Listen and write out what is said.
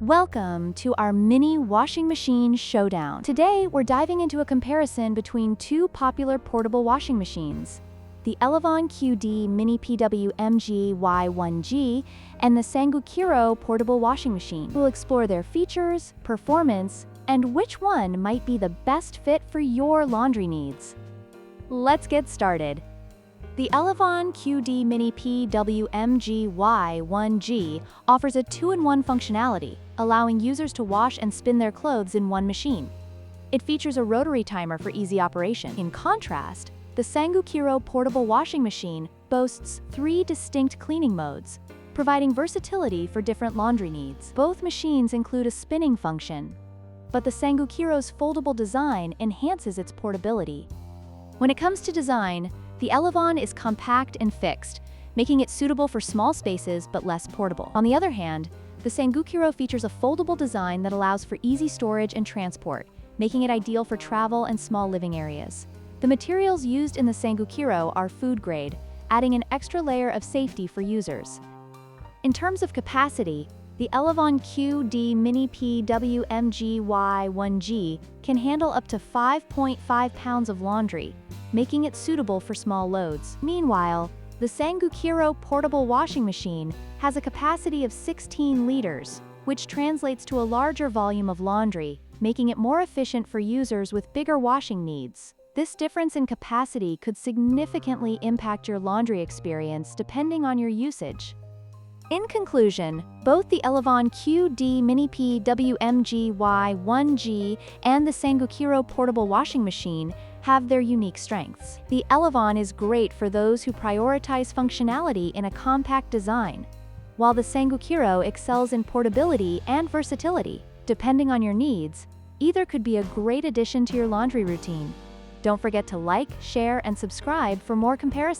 Welcome to our mini washing machine showdown. Today, we're diving into a comparison between two popular portable washing machines, the Elevon QD Mini PWMG Y1G and the Sangukiro portable washing machine. We'll explore their features, performance, and which one might be the best fit for your laundry needs. Let's get started. The Elevon QD Mini PWMG Y1G offers a 2-in-1 functionality, allowing users to wash and spin their clothes in one machine. It features a rotary timer for easy operation. In contrast, the Sangukiro portable washing machine boasts 3 distinct cleaning modes, providing versatility for different laundry needs. Both machines include a spinning function, but the Sangukiro's foldable design enhances its portability. When it comes to design, the Elevon is compact and fixed, making it suitable for small spaces but less portable. On the other hand, the Sangukiro features a foldable design that allows for easy storage and transport, making it ideal for travel and small living areas. The materials used in the Sangukiro are food grade, adding an extra layer of safety for users. In terms of capacity, the Elevon QD Mini PWMG Y1G can handle up to 5.5 pounds of laundry, making it suitable for small loads. Meanwhile, the Sangukiro portable washing machine has a capacity of 16 liters, which translates to a larger volume of laundry, making it more efficient for users with bigger washing needs. This difference in capacity could significantly impact your laundry experience depending on your usage. In conclusion, both the Elevon QD Mini PWMG Y1G and the Sangukiro portable washing machine have their unique strengths. The Elevon is great for those who prioritize functionality in a compact design, while the Sangukiro excels in portability and versatility. Depending on your needs, either could be a great addition to your laundry routine. Don't forget to like, share, and subscribe for more comparisons.